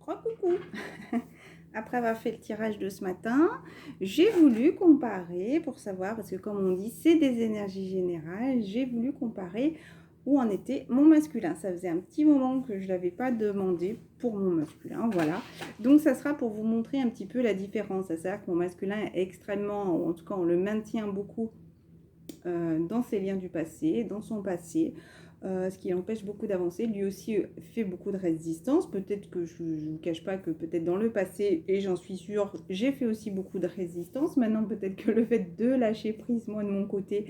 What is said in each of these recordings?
Recoucou. Après avoir fait le tirage de ce matin, j'ai voulu comparer pour savoir, parce que comme on dit, c'est des énergies générales, j'ai voulu comparer où en était mon masculin. Ça faisait un petit moment que je ne l'avais pas demandé pour mon masculin, voilà. Donc ça sera pour vous montrer un petit peu la différence. C'est-à-dire que mon masculin est extrêmement, en tout cas on le maintient beaucoup dans ses liens du passé, dans son passé. Ce qui empêche beaucoup d'avancer. Lui aussi fait beaucoup de résistance. Peut-être que je ne vous cache pas que peut-être dans le passé, et j'en suis sûre, j'ai fait aussi beaucoup de résistance. Maintenant, peut-être que le fait de lâcher prise, moi de mon côté,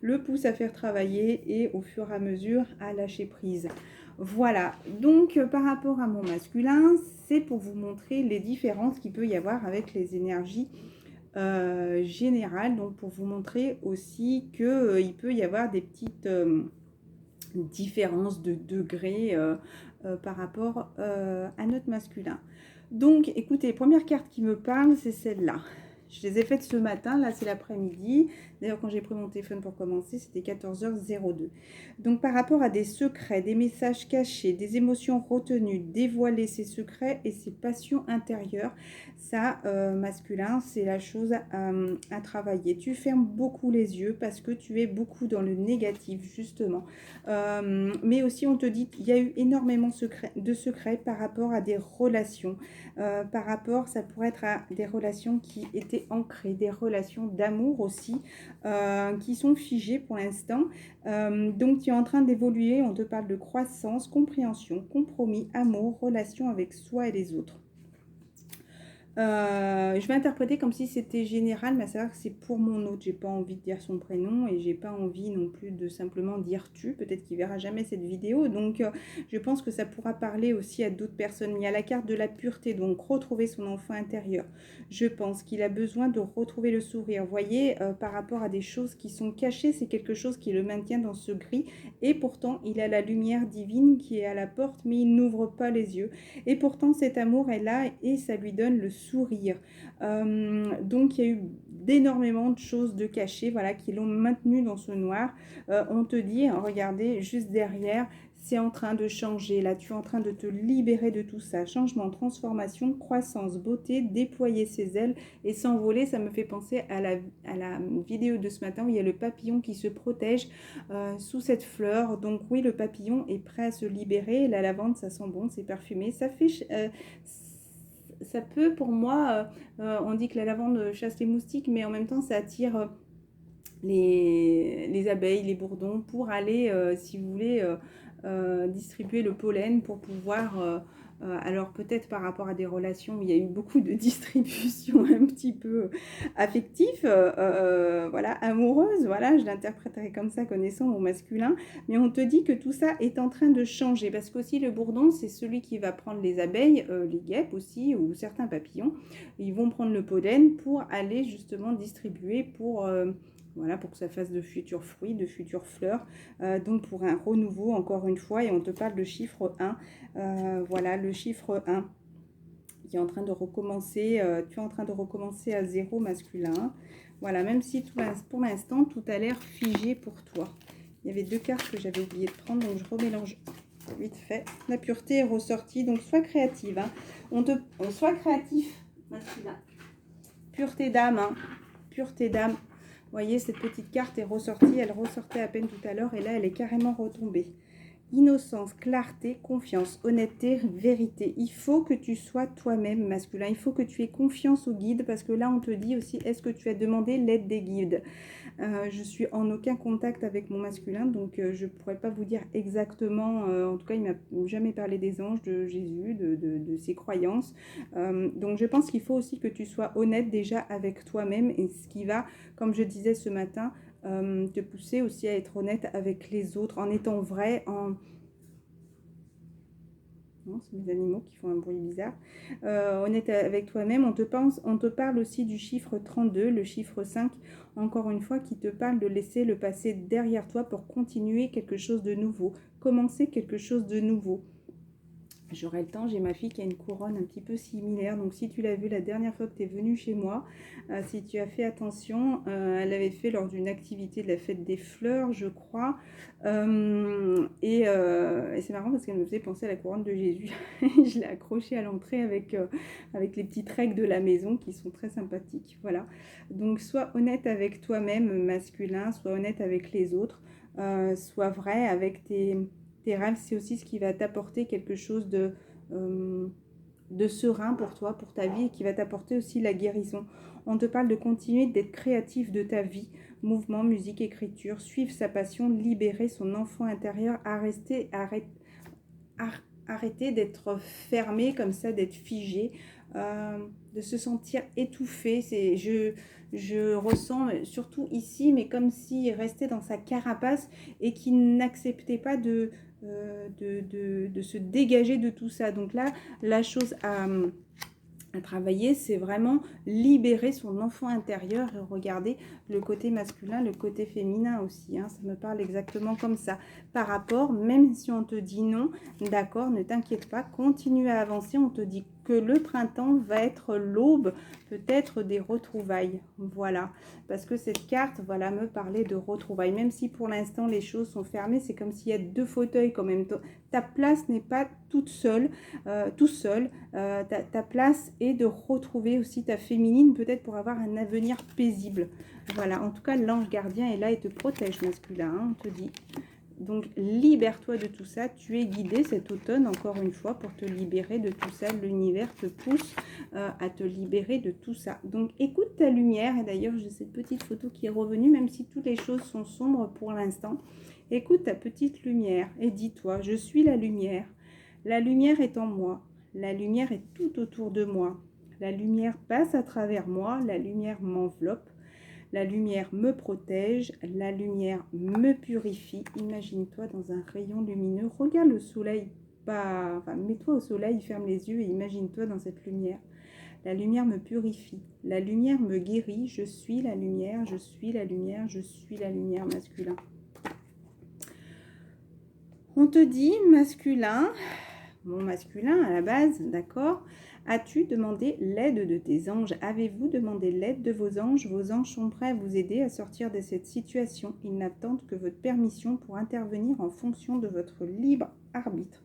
le pousse à faire travailler et au fur et à mesure à lâcher prise. Voilà, donc par rapport à mon masculin, c'est pour vous montrer les différences qu'il peut y avoir avec les énergies générales. Donc pour vous montrer aussi qu'il peut y avoir des petites différence de degré par rapport à notre masculin. Donc, écoutez, première carte qui me parle, c'est celle-là. Je les ai faites ce matin, là c'est l'après-midi. D'ailleurs, quand j'ai pris mon téléphone pour commencer, c'était 14h02. Donc, par rapport à des secrets, des messages cachés, des émotions retenues, dévoiler ses secrets et ses passions intérieures, ça, masculin, c'est la chose à travailler. Tu fermes beaucoup les yeux parce que tu es beaucoup dans le négatif, justement. Mais aussi, on te dit qu'il y a eu énormément de secrets par rapport à des relations. Par rapport, ça pourrait être à des relations qui étaient ancrées, des relations d'amour aussi, qui sont figées pour l'instant. Donc, tu es en train d'évoluer, on te parle de croissance, compréhension, compromis, amour, relation avec soi et les autres. Je vais interpréter comme si c'était général, mais c'est vrai que c'est pour mon hôte. J'ai pas envie de dire son prénom et j'ai pas envie non plus de simplement dire tu. Peut-être qu'il verra jamais cette vidéo, donc je pense que ça pourra parler aussi à d'autres personnes. Il y a la carte de la pureté, donc retrouver son enfant intérieur. Je pense qu'il a besoin de retrouver le sourire. Vous voyez, par rapport à des choses qui sont cachées, c'est quelque chose qui le maintient dans ce gris et pourtant il a la lumière divine qui est à la porte, mais il n'ouvre pas les yeux. Et pourtant cet amour est là et ça lui donne le sourire. Donc il y a eu d'énormément de choses de cachées, voilà, qui l'ont maintenu dans ce noir. On te dit, regardez, juste derrière, c'est en train de changer. Là, tu es en train de te libérer de tout ça. Changement, transformation, croissance, beauté, déployer ses ailes et s'envoler. Ça me fait penser à la vidéo de ce matin où il y a le papillon qui se protège sous cette fleur. Donc oui, le papillon est prêt à se libérer. La lavande, ça sent bon, c'est parfumé. Ça fait... ça peut pour moi, on dit que la lavande chasse les moustiques, mais en même temps ça attire les abeilles, les bourdons pour aller, si vous voulez, distribuer le pollen pour pouvoir... alors peut-être par rapport à des relations où il y a eu beaucoup de distribution un petit peu affective, voilà, amoureuse, voilà, je l'interpréterai comme ça connaissant mon masculin, mais on te dit que tout ça est en train de changer, parce qu'aussi le bourdon, c'est celui qui va prendre les abeilles, les guêpes aussi, ou certains papillons, ils vont prendre le pollen pour aller justement distribuer pour... voilà, pour que ça fasse de futurs fruits, de futures fleurs. Donc pour un renouveau, encore une fois, et on te parle de chiffre 1. Voilà, le chiffre 1 qui est en train de recommencer. Tu es en train de recommencer à zéro masculin. Voilà, même si pour l'instant, tout a l'air figé pour toi. Il y avait deux cartes que j'avais oublié de prendre, donc je remélange vite fait. La pureté est ressortie, donc sois créative. Hein. Sois créatif, masculin. Pureté d'âme, hein. Pureté d'âme. Vous voyez, cette petite carte est ressortie. Elle ressortait à peine tout à l'heure et là, elle est carrément retombée. Innocence, clarté, confiance, honnêteté, vérité. Il faut que tu sois toi-même masculin. Il faut que tu aies confiance au guide parce que là, on te dit aussi, est-ce que tu as demandé l'aide des guides? Je suis en aucun contact avec mon masculin, donc je ne pourrais pas vous dire exactement, en tout cas, il ne m'a jamais parlé des anges, de Jésus, de ses croyances. Donc je pense qu'il faut aussi que tu sois honnête déjà avec toi-même et ce qui va, comme je disais ce matin, te pousser aussi à être honnête avec les autres, en étant vrai, en... Non, c'est mes animaux qui font un bruit bizarre. Honnête avec toi-même, on te parle aussi du chiffre 32, le chiffre 5, encore une fois, qui te parle de laisser le passé derrière toi pour continuer quelque chose de nouveau, commencer quelque chose de nouveau. J'aurai le temps, j'ai ma fille qui a une couronne un petit peu similaire, donc si tu l'as vu la dernière fois que tu es venue chez moi, si tu as fait attention, elle avait fait lors d'une activité de la fête des fleurs, je crois, et c'est marrant parce qu'elle me faisait penser à la couronne de Jésus. Je l'ai accrochée à l'entrée avec les petites règles de la maison qui sont très sympathiques, voilà. Donc sois honnête avec toi-même, masculin, sois honnête avec les autres, sois vrai avec tes rêves, c'est aussi ce qui va t'apporter quelque chose de serein pour toi, pour ta vie, et qui va t'apporter aussi la guérison. On te parle de continuer d'être créatif de ta vie, mouvement, musique, écriture, suivre sa passion, libérer son enfant intérieur, arrêter d'être fermé comme ça, d'être figé, de se sentir étouffé. Je ressens, surtout ici, mais comme s'il restait dans sa carapace et qu'il n'acceptait pas de se dégager de tout ça. Donc là, la chose à travailler, c'est vraiment libérer son enfant intérieur et regarder le côté masculin, le côté féminin aussi, hein, ça me parle exactement comme ça. Par rapport, même si on te dit non, d'accord, ne t'inquiète pas, continue à avancer, on te dit que le printemps va être l'aube, peut-être des retrouvailles, voilà, parce que cette carte, voilà, me parlait de retrouvailles, même si pour l'instant les choses sont fermées, c'est comme s'il y a deux fauteuils quand même, ta place n'est pas toute seule, tout seul, ta place est de retrouver aussi ta féminine, peut-être pour avoir un avenir paisible. Voilà, en tout cas, l'ange gardien est là et te protège, masculin, hein, on te dit. Donc, libère-toi de tout ça. Tu es guidé cet automne, encore une fois, pour te libérer de tout ça. L'univers te pousse à te libérer de tout ça. Donc, écoute ta lumière. Et d'ailleurs, j'ai cette petite photo qui est revenue, même si toutes les choses sont sombres pour l'instant. Écoute ta petite lumière et dis-toi, je suis la lumière. La lumière est en moi. La lumière est tout autour de moi. La lumière passe à travers moi. La lumière m'enveloppe. La lumière me protège, la lumière me purifie. Imagine-toi dans un rayon lumineux. Regarde le soleil, mets-toi au soleil, ferme les yeux et imagine-toi dans cette lumière. La lumière me purifie, la lumière me guérit. Je suis la lumière, je suis la lumière, je suis la lumière, masculin. On te dit masculin, mon masculin à la base, d'accord ? As-tu demandé l'aide de tes anges? Avez-vous demandé l'aide de vos anges? Vos anges sont prêts à vous aider à sortir de cette situation. Ils n'attendent que votre permission pour intervenir en fonction de votre libre arbitre.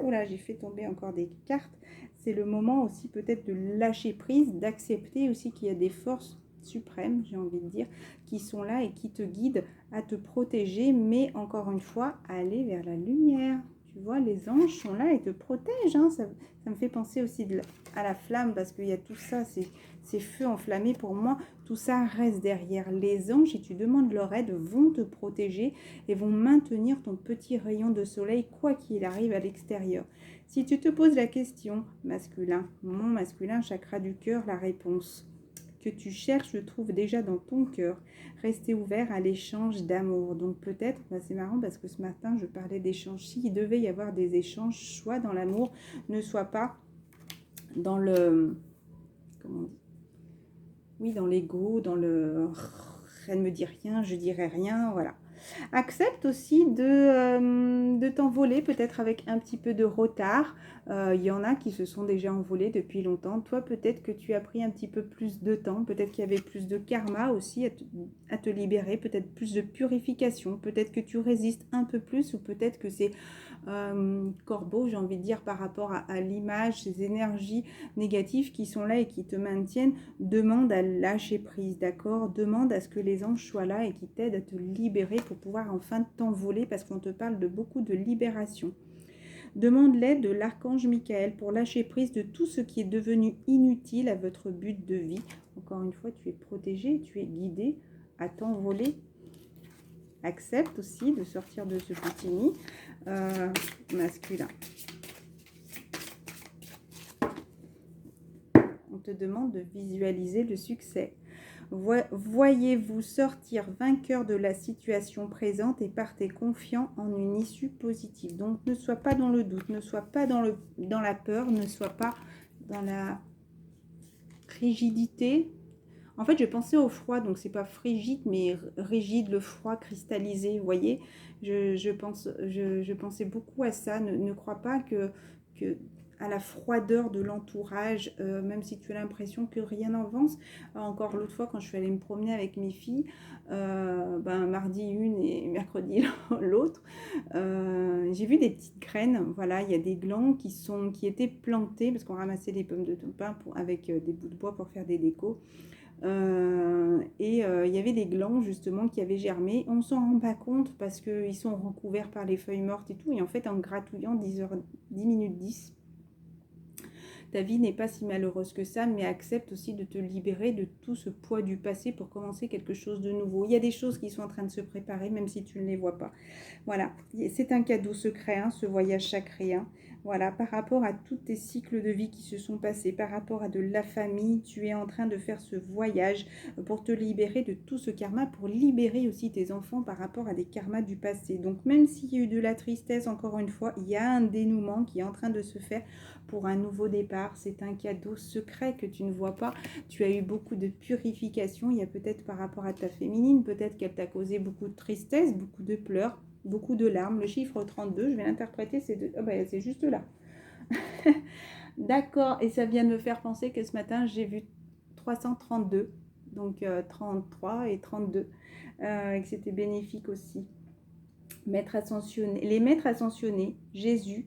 Oh là, j'ai fait tomber encore des cartes. C'est le moment aussi peut-être de lâcher prise, d'accepter aussi qu'il y a des forces suprêmes, j'ai envie de dire, qui sont là et qui te guident à te protéger, mais encore une fois, à aller vers la lumière. Tu vois, les anges sont là et te protègent. Hein. Ça me fait penser aussi à la flamme parce qu'il y a tout ça, ces feux enflammés pour moi. Tout ça reste derrière. Les anges, si tu demandes leur aide, vont te protéger et vont maintenir ton petit rayon de soleil quoi qu'il arrive à l'extérieur. Si tu te poses la question, masculin, mon masculin, chakra du cœur, la réponse que tu cherches se trouve déjà dans ton cœur. Restez ouvert à l'échange d'amour. Donc peut-être, c'est marrant parce que ce matin, je parlais d'échange. S'il devait y avoir des échanges, soit dans l'amour, ne soit pas dans le... Comment on dit? Oui, dans l'ego, dans le... Elle ne me dit rien, je dirai rien, voilà. Accepte aussi de t'envoler, peut-être avec un petit peu de retard. Il y en a qui se sont déjà envolés depuis longtemps. Toi, peut-être que tu as pris un petit peu plus de temps. Peut-être qu'il y avait plus de karma aussi à te libérer. Peut-être plus de purification. Peut-être que tu résistes un peu plus ou peut-être que c'est corbeau, j'ai envie de dire, par rapport à l'image, ces énergies négatives qui sont là et qui te maintiennent. Demande à lâcher prise, d'accord? Demande à ce que les anges soient là et qui t'aident à te libérer pour pouvoir enfin t'envoler parce qu'on te parle de beaucoup de libération. Demande l'aide de l'archange Michael pour lâcher prise de tout ce qui est devenu inutile à votre but de vie. Encore une fois, tu es protégé, tu es guidé à t'envoler. Accepte aussi de sortir de ce petit nid masculin. On te demande de visualiser le succès. Voyez-vous sortir vainqueur de la situation présente et partez confiant en une issue positive. Donc, ne sois pas dans le doute, ne sois pas dans la peur, ne sois pas dans la rigidité. En fait, je pensais au froid, donc c'est pas frigide, mais rigide, le froid cristallisé, vous voyez. Je pensais beaucoup à ça. Ne crois pas que à la froideur de l'entourage, même si tu as l'impression que rien n'avance. Encore l'autre fois, quand je suis allée me promener avec mes filles, mardi une et mercredi l'autre, j'ai vu des petites graines. Voilà, il y a des glands qui étaient plantés, parce qu'on ramassait des pommes de pin avec des bouts de bois pour faire des décos. Il y avait des glands justement qui avaient germé. On ne s'en rend pas compte parce qu'ils sont recouverts par les feuilles mortes et tout. Et en fait, en gratouillant 10 minutes 10, ta vie n'est pas si malheureuse que ça, mais accepte aussi de te libérer de tout ce poids du passé pour commencer quelque chose de nouveau. Il y a des choses qui sont en train de se préparer, même si tu ne les vois pas. Voilà, c'est un cadeau secret, hein, ce voyage sacré. Hein. Voilà, par rapport à tous tes cycles de vie qui se sont passés, par rapport à de la famille, tu es en train de faire ce voyage pour te libérer de tout ce karma, pour libérer aussi tes enfants par rapport à des karmas du passé. Donc même s'il y a eu de la tristesse, encore une fois, il y a un dénouement qui est en train de se faire pour un nouveau départ. C'est un cadeau secret que tu ne vois pas. Tu as eu beaucoup de purification. Il y a peut-être par rapport à ta féminine, peut-être qu'elle t'a causé beaucoup de tristesse, beaucoup de pleurs, beaucoup de larmes. Le chiffre 32, je vais l'interpréter, c'est juste là. D'accord, et ça vient de me faire penser que ce matin, j'ai vu 332, donc 33 et 32, et que c'était bénéfique aussi. Les maîtres ascensionnés, Jésus,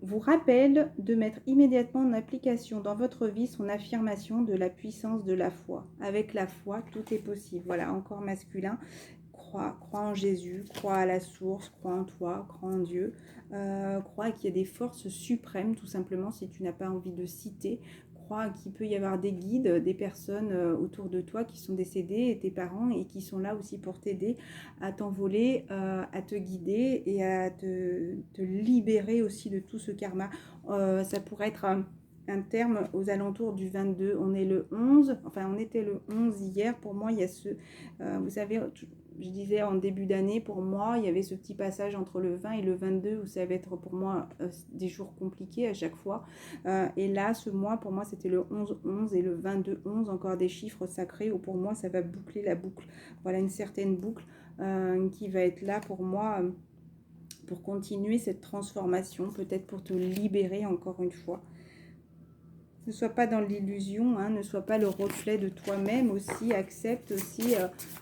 vous rappelle de mettre immédiatement en application dans votre vie son affirmation de la puissance de la foi. Avec la foi, tout est possible. Voilà, encore masculin. Crois en Jésus, crois à la source, crois en toi, crois en Dieu, crois qu'il y a des forces suprêmes, tout simplement, si tu n'as pas envie de citer. Crois qu'il peut y avoir des guides, des personnes autour de toi qui sont décédées, tes parents, et qui sont là aussi pour t'aider à t'envoler, à te guider et à te libérer aussi de tout ce karma. Ça pourrait être un terme aux alentours du 22. On est le 11, enfin on était le 11 hier. Pour moi, il y a vous savez, je disais en début d'année, pour moi, il y avait ce petit passage entre le 20 et le 22 où ça va être pour moi des jours compliqués à chaque fois. Et là, ce mois, pour moi, c'était le 11-11 et le 22-11, encore des chiffres sacrés où pour moi, ça va boucler la boucle. Voilà une certaine boucle qui va être là pour moi pour continuer cette transformation, peut-être pour te libérer encore une fois. Ne sois pas dans l'illusion, hein, ne sois pas le reflet de toi-même aussi. Accepte aussi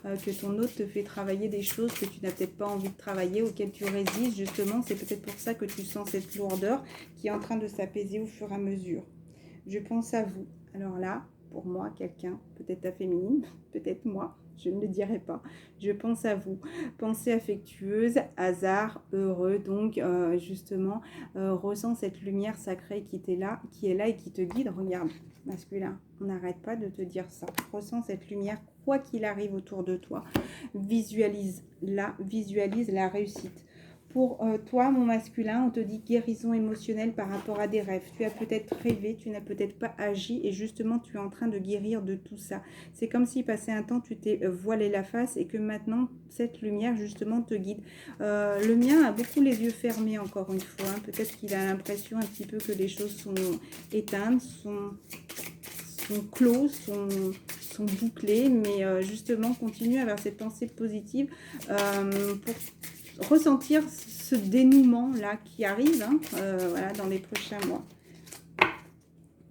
que ton autre te fait travailler des choses que tu n'as peut-être pas envie de travailler, auxquelles tu résistes. Justement, c'est peut-être pour ça que tu sens cette lourdeur qui est en train de s'apaiser au fur et à mesure. Je pense à vous. Alors là, pour moi, quelqu'un, peut-être ta féminine, peut-être moi, je ne le dirai pas. Je pense à vous. Pensée affectueuse, hasard, heureux. Donc, justement, ressens cette lumière sacrée qui est là et qui te guide. Regarde, masculin, on n'arrête pas de te dire ça. Ressens cette lumière, quoi qu'il arrive autour de toi. Visualise la réussite. Pour toi, mon masculin, on te dit guérison émotionnelle par rapport à des rêves. Tu as peut-être rêvé, tu n'as peut-être pas agi et justement, tu es en train de guérir de tout ça. C'est comme si passé un temps, tu t'es voilé la face et que maintenant, cette lumière, justement, te guide. Le mien a beaucoup les yeux fermés, encore une fois. Hein. Peut-être qu'il a l'impression un petit peu que les choses sont éteintes, sont clos, sont bouclés, mais justement, continue à avoir cette pensée positive pour ressentir ce dénouement là qui arrive voilà, dans les prochains mois.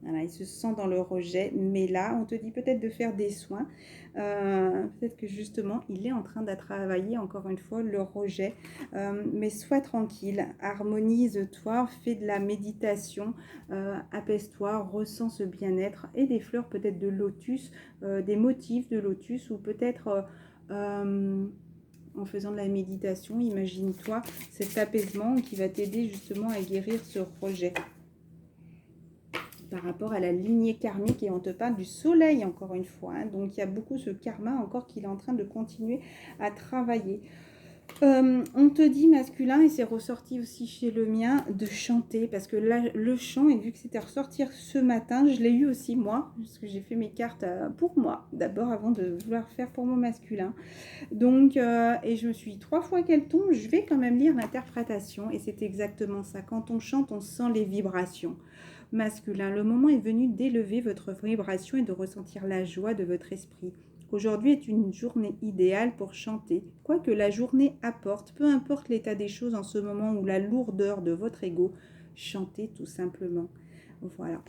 Voilà, il se sent dans le rejet, mais là on te dit peut-être de faire des soins, peut-être que justement il est en train de travailler encore une fois le rejet, mais sois tranquille, harmonise-toi, fais de la méditation, apaise-toi, ressens ce bien-être et des fleurs peut-être de lotus, des motifs de lotus ou peut-être en faisant de la méditation, imagine-toi cet apaisement qui va t'aider justement à guérir ce rejet. Par rapport à la lignée karmique, et on te parle du soleil encore une fois. Hein, donc il y a beaucoup ce karma encore qu'il est en train de continuer à travailler. On te dit masculin, et c'est ressorti aussi chez le mien, de chanter, parce que là, le chant, et vu que c'était ressortir ce matin, je l'ai eu aussi moi, parce que j'ai fait mes cartes pour moi, d'abord avant de vouloir faire pour mon masculin. Donc, et je me suis dit 3 fois qu'elle tombe, je vais quand même lire l'interprétation, et c'est exactement ça. Quand on chante, on sent les vibrations. Masculin, le moment est venu d'élever votre vibration et de ressentir la joie de votre esprit. Aujourd'hui est une journée idéale pour chanter. Quoi que la journée apporte, peu importe l'état des choses en ce moment ou la lourdeur de votre ego, chanter tout simplement. Voilà.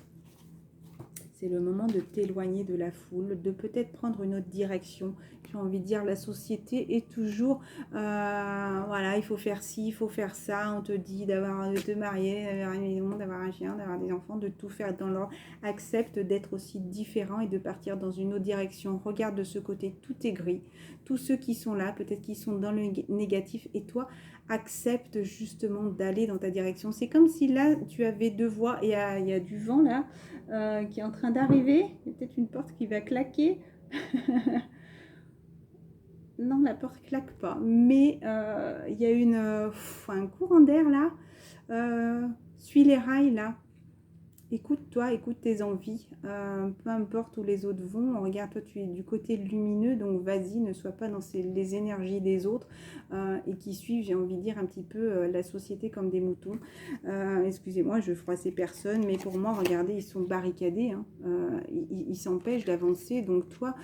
C'est le moment de t'éloigner de la foule, de peut-être prendre une autre direction. J'ai envie de dire, la société est toujours, voilà, il faut faire ci, il faut faire ça. On te dit de te marier, d'avoir une maison, d'avoir un chien, d'avoir des enfants, de tout faire dans l'ordre. Accepte d'être aussi différent et de partir dans une autre direction. Regarde de ce côté, tout est gris. Tous ceux qui sont là, peut-être qu'ils sont dans le négatif. Et toi, accepte justement d'aller dans ta direction. C'est comme si là, tu avais deux voies et il y a du vent là. Qui est en train d'arriver. Il y a peut-être une porte qui va claquer. Non, la porte claque pas. Mais il y a un courant d'air là. Suis les rails là. Écoute-toi, écoute tes envies, peu importe où les autres vont. Regarde, toi tu es du côté lumineux, donc vas-y, ne sois pas dans les énergies des autres et qui suivent, j'ai envie de dire, un petit peu la société comme des moutons. Excusez-moi, je froisse ces personnes, mais pour moi, regardez, ils sont barricadés, hein, ils s'empêchent d'avancer, donc toi,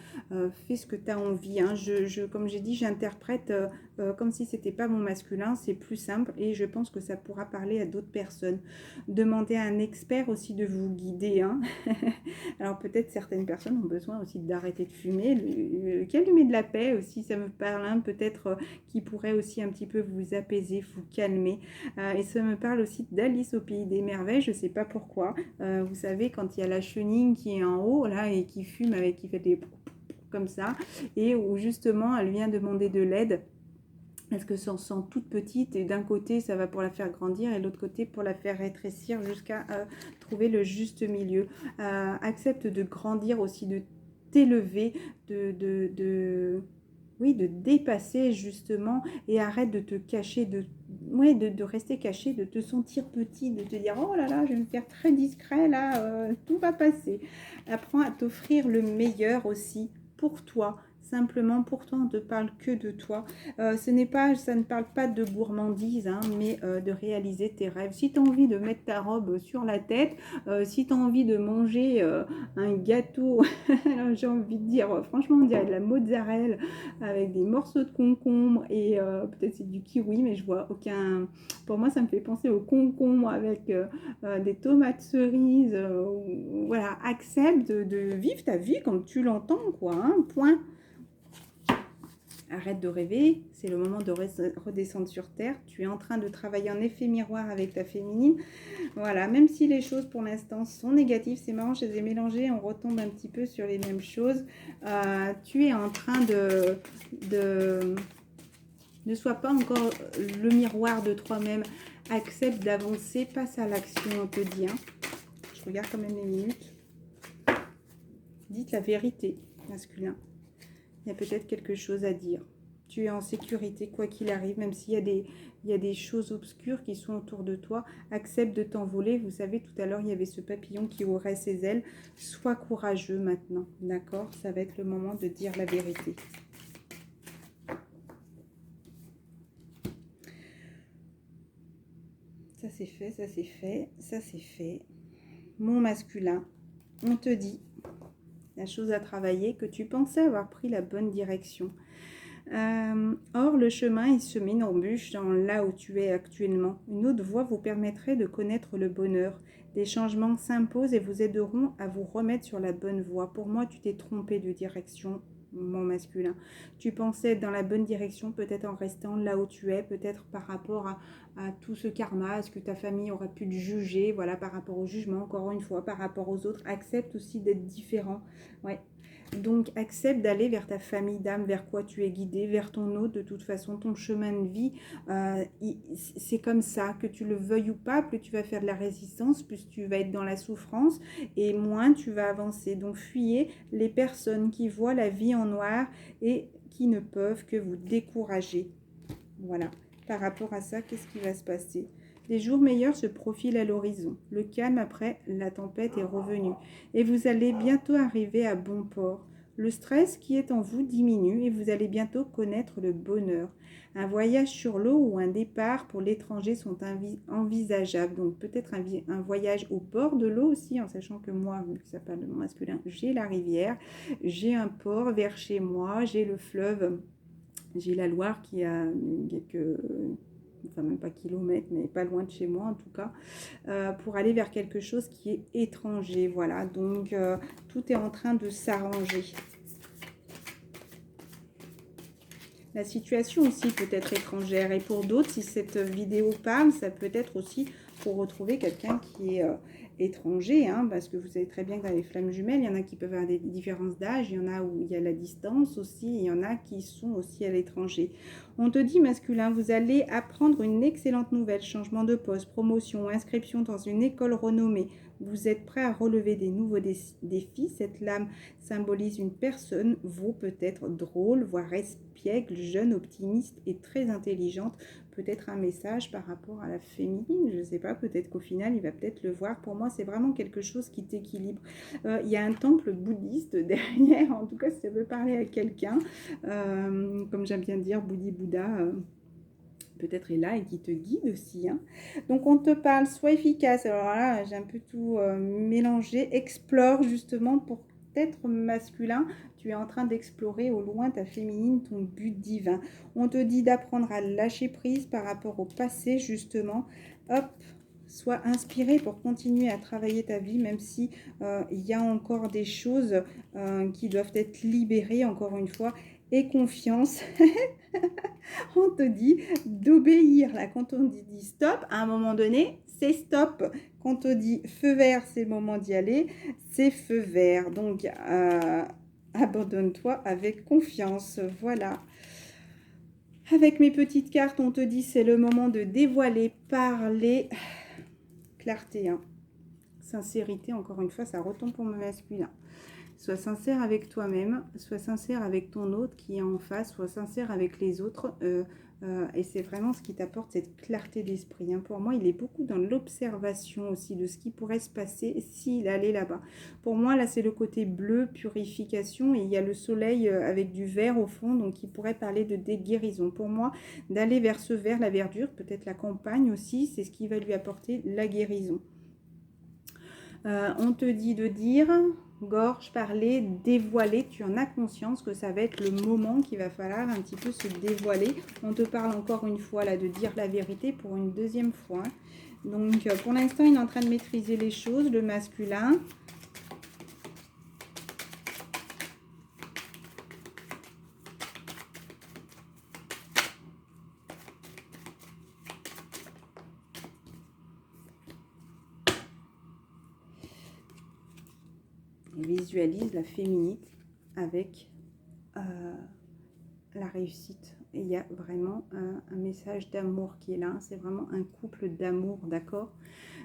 fais ce que tu as envie. Hein. Comme j'ai dit, j'interprète comme si c'était pas mon masculin, c'est plus simple et je pense que ça pourra parler à d'autres personnes. Demandez à un expert aussi de vous guider. Hein. Alors peut-être certaines personnes ont besoin aussi d'arrêter de fumer. Le calumet de la paix aussi, ça me parle. Hein. Peut-être qui pourrait aussi un petit peu vous apaiser, vous calmer. Et ça me parle aussi d'Alice au pays des merveilles. Je ne sais pas pourquoi. Vous savez, quand il y a la chenille qui est en haut là et qui fume avec, qui fait des comme ça, et où justement elle vient demander de l'aide. Parce que ça sent toute petite et d'un côté ça va pour la faire grandir et de l'autre côté pour la faire rétrécir jusqu'à trouver le juste milieu. Accepte de grandir aussi, de t'élever, oui, de dépasser justement et arrête de te cacher, de rester caché, de te sentir petit, de te dire oh là là je vais me faire très discret là, tout va passer. Apprends à t'offrir le meilleur aussi pour toi. Simplement, pour toi, on ne te parle que de toi. Ça ne parle pas de gourmandise, hein, mais de réaliser tes rêves. Si tu as envie de mettre ta robe sur la tête, si tu as envie de manger un gâteau, j'ai envie de dire, franchement, on dirait de la mozzarella avec des morceaux de concombre et peut-être c'est du kiwi, mais je vois aucun... Pour moi, ça me fait penser au concombre avec des tomates cerises. Voilà, accepte de vivre ta vie comme tu l'entends, quoi, hein, point. Arrête de rêver, c'est le moment de redescendre sur terre. Tu es en train de travailler en effet miroir avec ta féminine. Voilà, même si les choses pour l'instant sont négatives, c'est marrant, je les ai mélangées, on retombe un petit peu sur les mêmes choses. Tu es en train ne sois pas encore le miroir de toi-même. Accepte d'avancer, passe à l'action, on te dit. Hein. Je regarde quand même les minutes. Dites la vérité, masculin. Il y a peut-être quelque chose à dire. Tu es en sécurité, quoi qu'il arrive, même s'il y a des choses obscures qui sont autour de toi. Accepte de t'envoler. Vous savez, tout à l'heure, il y avait ce papillon qui ouvrait ses ailes. Sois courageux maintenant, d'accord? Ça va être le moment de dire la vérité. Ça, c'est fait, ça, c'est fait, ça, c'est fait. Mon masculin, on te dit la chose à travailler, que tu pensais avoir pris la bonne direction. Or, le chemin, il se met une embûche dans là où tu es actuellement. Une autre voie vous permettrait de connaître le bonheur. Des changements s'imposent et vous aideront à vous remettre sur la bonne voie. Pour moi, tu t'es trompé de direction, mon masculin. Tu pensais être dans la bonne direction, peut-être en restant là où tu es, peut-être par rapport à tout ce karma, est-ce que ta famille aurait pu te juger, voilà, par rapport au jugement, encore une fois, par rapport aux autres. Accepte aussi d'être différent, ouais. Donc, accepte d'aller vers ta famille d'âme, vers quoi tu es guidé, vers ton autre. De toute façon, ton chemin de vie, c'est comme ça, que tu le veuilles ou pas, plus tu vas faire de la résistance, plus tu vas être dans la souffrance et moins tu vas avancer. Donc, fuyez les personnes qui voient la vie en noir et qui ne peuvent que vous décourager. Voilà. Par rapport à ça, qu'est-ce qui va se passer ? Les jours meilleurs se profilent à l'horizon. Le calme après la tempête est revenu. Et vous allez bientôt arriver à bon port. Le stress qui est en vous diminue et vous allez bientôt connaître le bonheur. Un voyage sur l'eau ou un départ pour l'étranger sont envisageables. Donc peut-être un voyage au bord de l'eau aussi, en sachant que moi, vu que ça parle de mon masculin, j'ai la rivière, j'ai un port vers chez moi, j'ai le fleuve. J'ai la Loire qui a quelques enfin même pas kilomètres, mais pas loin de chez moi en tout cas, pour aller vers quelque chose qui est étranger. Voilà, donc tout est en train de s'arranger. La situation aussi peut être étrangère. Et pour d'autres, si cette vidéo parle, ça peut être aussi pour retrouver quelqu'un qui est étranger. Hein, parce que vous savez très bien que dans les flammes jumelles, il y en a qui peuvent avoir des différences d'âge. Il y en a où il y a la distance aussi. Il y en a qui sont aussi à l'étranger. On te dit, masculin, vous allez apprendre une excellente nouvelle. Changement de poste, promotion, inscription dans une école renommée. Vous êtes prêt à relever des nouveaux défis. Cette lame symbolise une personne, vous peut-être drôle, voire espiègle, jeune, optimiste et très intelligente. Peut-être un message par rapport à la féminine, je ne sais pas, peut-être qu'au final, il va peut-être le voir. Pour moi, c'est vraiment quelque chose qui t'équilibre. Il y a un temple bouddhiste derrière, en tout cas, si ça veut parler à quelqu'un, comme j'aime bien dire, Bouddhi-Bouddha, peut-être est là et qui te guide aussi. Hein. Donc, on te parle, sois efficace. Alors là, j'ai un peu tout mélangé. Explore justement pour être masculin. Tu es en train d'explorer au loin ta féminine, ton but divin. On te dit d'apprendre à lâcher prise par rapport au passé justement. Hop, sois inspiré pour continuer à travailler ta vie, même si il y a encore des choses qui doivent être libérées, encore une fois. Et confiance. On te dit d'obéir. Là, quand on dit stop, à un moment donné, c'est stop. Quand on te dit feu vert, c'est le moment d'y aller, c'est feu vert. Donc, abandonne-toi avec confiance. Voilà. Avec mes petites cartes, on te dit c'est le moment de dévoiler, parler. Clarté, hein. Sincérité, encore une fois, ça retombe pour mon masculin. Sois sincère avec toi-même, sois sincère avec ton autre qui est en face, sois sincère avec les autres. Et c'est vraiment ce qui t'apporte cette clarté d'esprit. Hein. Pour moi, il est beaucoup dans l'observation aussi de ce qui pourrait se passer s'il allait là-bas. Pour moi, là, c'est le côté bleu, purification. Et il y a le soleil avec du vert au fond, donc il pourrait parler de guérison. Pour moi, d'aller vers ce vert, la verdure, peut-être la campagne aussi, c'est ce qui va lui apporter la guérison. On te dit de dire, gorge, parler, dévoiler. Tu en as conscience que ça va être le moment qu'il va falloir un petit peu se dévoiler. On te parle encore une fois là de dire la vérité pour une deuxième fois. Donc pour l'instant, il est en train de maîtriser les choses, le masculin. Il visualise la féminité avec la réussite. Et il y a vraiment un message d'amour qui est là. C'est vraiment un couple d'amour, d'accord?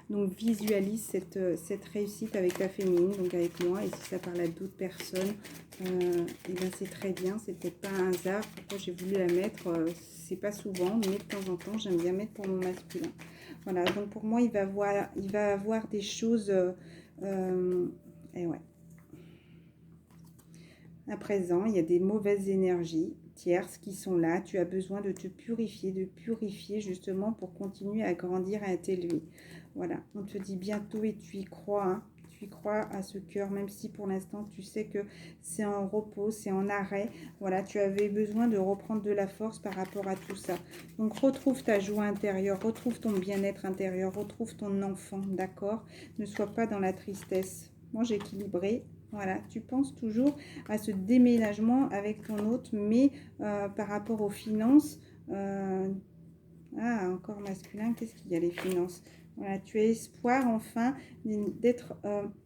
Donc visualise cette réussite avec la féminine, donc avec moi. Et si ça parle à d'autres personnes, et ben c'est très bien. C'est peut-être pas un hasard. Pourquoi j'ai voulu la mettre, c'est pas souvent, mais de temps en temps, j'aime bien mettre pour mon masculin. Voilà, donc pour moi, il va avoir des choses... et ouais. À présent, il y a des mauvaises énergies tierces qui sont là. Tu as besoin de te purifier justement pour continuer à grandir et à t'élever. Voilà, on te dit bientôt et tu y crois. Hein. Tu y crois à ce cœur, même si pour l'instant tu sais que c'est en repos, c'est en arrêt. Voilà, tu avais besoin de reprendre de la force par rapport à tout ça. Donc retrouve ta joie intérieure, retrouve ton bien-être intérieur, retrouve ton enfant, d'accord? Ne sois pas dans la tristesse. Moi, j'ai équilibré. Voilà, tu penses toujours à ce déménagement avec ton autre, mais par rapport aux finances, encore masculin, qu'est-ce qu'il y a les finances? Voilà, tu as espoir enfin d'être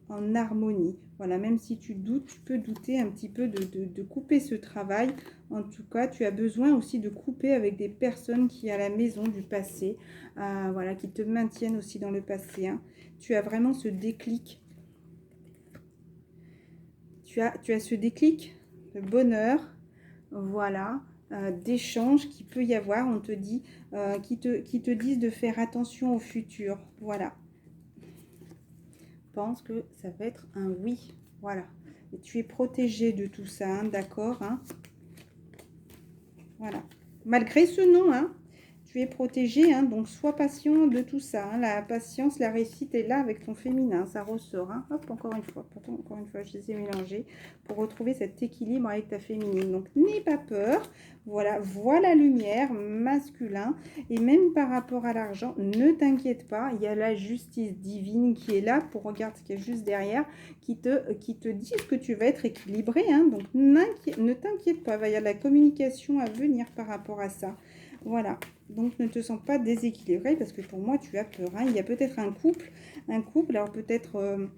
en harmonie. Voilà, même si tu doutes, tu peux douter un petit peu de couper ce travail. En tout cas, tu as besoin aussi de couper avec des personnes qui à la maison du passé, voilà, qui te maintiennent aussi dans le passé. Hein. Tu as vraiment ce déclic. Tu as ce déclic de bonheur, voilà, d'échange qu'il peut y avoir. On te dit, qui te disent de faire attention au futur. Voilà. Pense que ça va être un oui. Voilà. Et tu es protégé de tout ça, hein, d'accord, hein. Voilà. Malgré ce nom, hein, tu es protégé, hein, donc sois patient de tout ça. Hein. La patience, la réussite est là avec ton féminin, ça ressort. Hein. Hop, encore une fois, pourtant, encore une fois, je les ai mélangés pour retrouver cet équilibre avec ta féminine. Donc, n'aie pas peur. Voilà, vois la lumière, masculin. Et même par rapport à l'argent, ne t'inquiète pas, il y a la justice divine qui est là pour regarder ce qu'il y a juste derrière, qui te dit que tu vas être équilibré. Hein. Donc, ne t'inquiète pas, il y a de la communication à venir par rapport à ça. Voilà, donc ne te sens pas déséquilibré parce que pour moi tu as peur. Hein. Il y a peut-être un couple, alors peut-être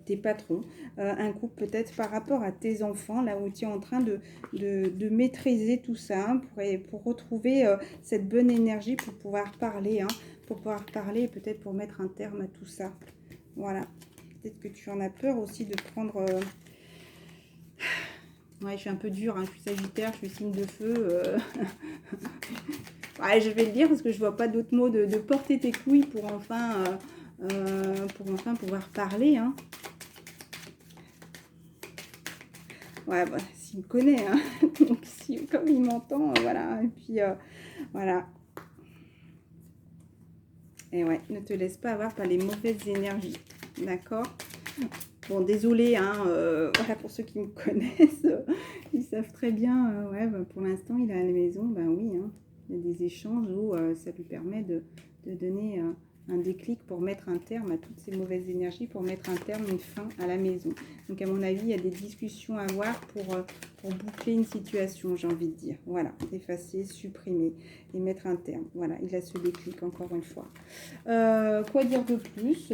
tes patrons, un couple peut-être par rapport à tes enfants, là où tu es en train de maîtriser tout ça, hein, pour retrouver cette bonne énergie pour pouvoir parler, et peut-être pour mettre un terme à tout ça. Voilà, peut-être que tu en as peur aussi de prendre... Ouais, je suis un peu dure, hein. Je suis Sagittaire, je suis signe de feu. Ouais, je vais le dire parce que je vois pas d'autres mots de porter tes couilles pour enfin pouvoir parler. Hein. Ouais, bah, s'il me connaît, hein. Donc si, comme il m'entend, voilà. Et puis voilà. Et ouais, ne te laisse pas avoir par les mauvaises énergies. D'accord? Bon, désolé, hein, voilà, pour ceux qui me connaissent, ils savent très bien, ouais, bah, pour l'instant, il est à la maison, ben oui, hein, il y a des échanges où ça lui permet de donner un déclic pour mettre un terme à toutes ces mauvaises énergies, pour mettre un terme, une fin à la maison. Donc, à mon avis, il y a des discussions à avoir pour boucler une situation, j'ai envie de dire. Voilà, effacer, supprimer et mettre un terme. Voilà, il a ce déclic, encore une fois. Quoi dire de plus?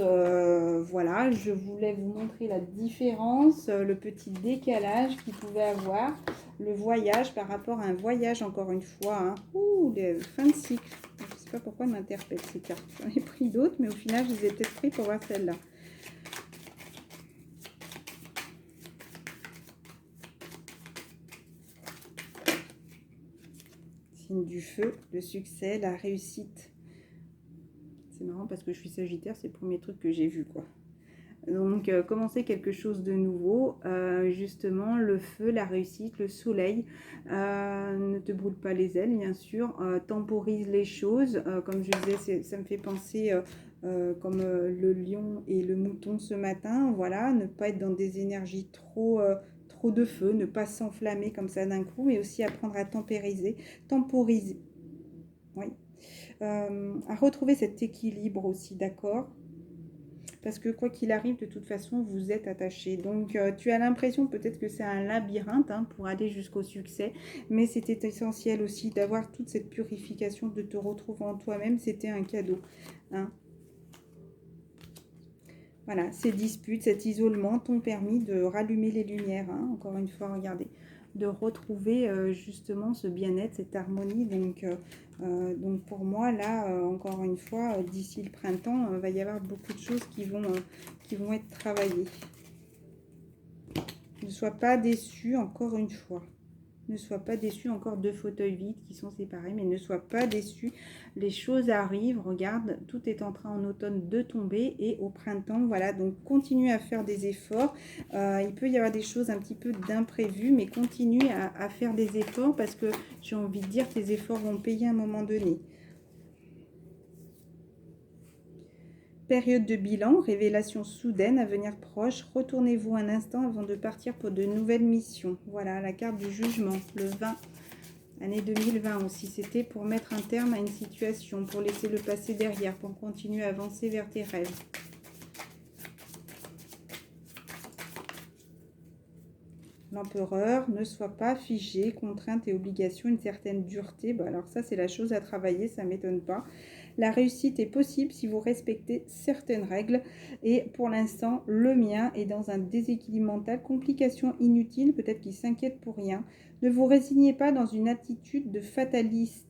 Voilà, je voulais vous montrer la différence, le petit décalage qu'il pouvait avoir, le voyage par rapport à un voyage, encore une fois. Hein. Ouh, les fins de cycle. Je ne sais pas pourquoi ils m'interpellent ces cartes. J'en ai pris d'autres, mais au final, je les ai peut-être pris pour voir celle-là. Signe du feu, le succès, la réussite. C'est marrant parce que je suis Sagittaire, c'est le premier truc que j'ai vu, quoi. Donc, commencer quelque chose de nouveau, justement, le feu, la réussite, le soleil, ne te brûle pas les ailes, bien sûr, temporise les choses, comme je disais, ça me fait penser comme le lion et le mouton ce matin, voilà, ne pas être dans des énergies trop de feu, ne pas s'enflammer comme ça d'un coup, mais aussi apprendre à temporiser, oui, à retrouver cet équilibre aussi, d'accord? Parce que quoi qu'il arrive, de toute façon, vous êtes attachés. Donc, tu as l'impression peut-être que c'est un labyrinthe, hein, pour aller jusqu'au succès. Mais c'était essentiel aussi d'avoir toute cette purification, de te retrouver en toi-même. C'était un cadeau. Hein. Voilà, ces disputes, cet isolement t'ont permis de rallumer les lumières. Hein. Encore une fois, regardez. De retrouver justement ce bien-être, cette harmonie. Donc pour moi, là, encore une fois, d'ici le printemps, va y avoir beaucoup de choses qui vont être travaillées. Ne sois pas déçu, encore une fois. Ne sois pas déçu, encore deux fauteuils vides qui sont séparés, mais ne sois pas déçu. Les choses arrivent, regarde, tout est en train en automne de tomber et au printemps, voilà, donc continue à faire des efforts. Il peut y avoir des choses un petit peu d'imprévues, mais continue à faire des efforts parce que j'ai envie de dire que tes efforts vont payer à un moment donné. Période de bilan, révélation soudaine, avenir proche. Retournez-vous un instant avant de partir pour de nouvelles missions. Voilà, la carte du jugement, le 20, année 2020 aussi. C'était pour mettre un terme à une situation, pour laisser le passé derrière, pour continuer à avancer vers tes rêves. L'empereur, ne sois pas figé, contrainte et obligation, une certaine dureté. Bon, alors ça, c'est la chose à travailler, ça ne m'étonne pas. La réussite est possible si vous respectez certaines règles. Et pour l'instant, le mien est dans un déséquilibre mental, complication inutile, peut-être qu'il s'inquiète pour rien. Ne vous résignez pas dans une attitude de fatalisme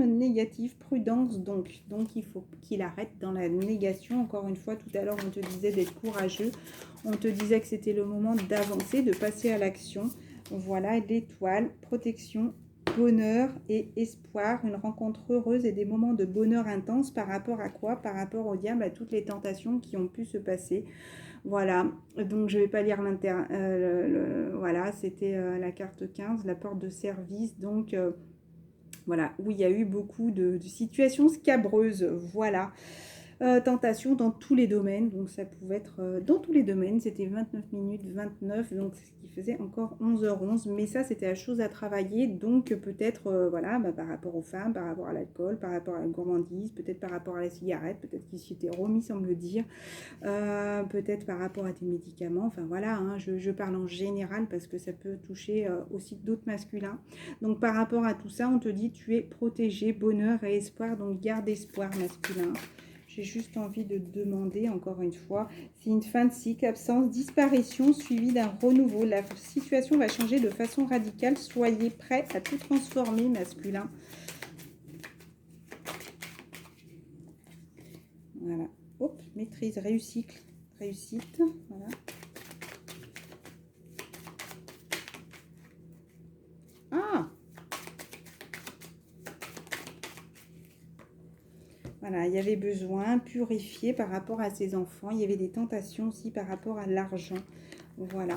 négatif, prudence donc. Donc il faut qu'il arrête dans la négation. Encore une fois, tout à l'heure, on te disait d'être courageux. On te disait que c'était le moment d'avancer, de passer à l'action. Voilà, l'étoile, protection, bonheur et espoir, une rencontre heureuse et des moments de bonheur intense par rapport à quoi? Par rapport au diable, à toutes les tentations qui ont pu se passer. Voilà, donc je ne vais pas lire voilà, c'était la carte 15, la porte de service, donc Voilà, où il y a eu beaucoup de situations scabreuses, voilà. Tentation dans tous les domaines, donc ça pouvait être dans tous les domaines, c'était 29 minutes 29, donc ce qui faisait encore 11h11, mais ça c'était la chose à travailler, donc peut-être voilà, bah, par rapport aux femmes, par rapport à l'alcool, par rapport à la gourmandise, peut-être par rapport à la cigarette, peut-être qu'il s'y était remis sans me le dire, peut-être par rapport à tes médicaments, enfin voilà, hein, je parle en général parce que ça peut toucher aussi d'autres masculins. Donc par rapport à tout ça, on te dit tu es protégé, bonheur et espoir, donc garde espoir masculin. J'ai juste envie de demander, encore une fois, c'est une fin de cycle, absence, disparition suivie d'un renouveau. La situation va changer de façon radicale. Soyez prêts à tout transformer, masculin. Voilà. Hop, maîtrise, réussite. Réussite. Voilà. Ah! Voilà, il y avait besoin, purifier par rapport à ses enfants. Il y avait des tentations aussi par rapport à l'argent. Voilà.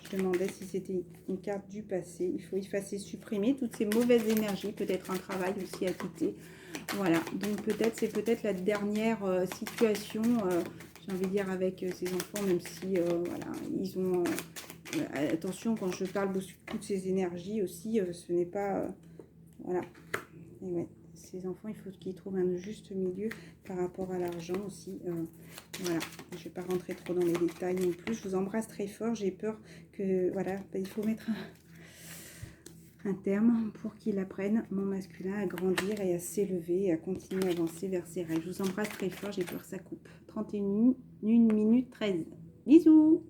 Je demandais si c'était une carte du passé. Il faut effacer, supprimer toutes ces mauvaises énergies. Peut-être un travail aussi à quitter. Voilà. Donc peut-être, c'est peut-être la dernière situation, j'ai envie de dire, avec ses enfants, même si, voilà, ils ont... attention, quand je parle de toutes ces énergies aussi, ce n'est pas... voilà. Et ouais, ces enfants, il faut qu'ils trouvent un juste milieu par rapport à l'argent aussi. Voilà, je ne vais pas rentrer trop dans les détails non plus. Je vous embrasse très fort. J'ai peur que, voilà, il faut mettre un terme pour qu'il apprenne, mon masculin, à grandir et à s'élever et à continuer à avancer vers ses rêves. Je vous embrasse très fort. J'ai peur que ça coupe. 31 minutes 13. Bisous!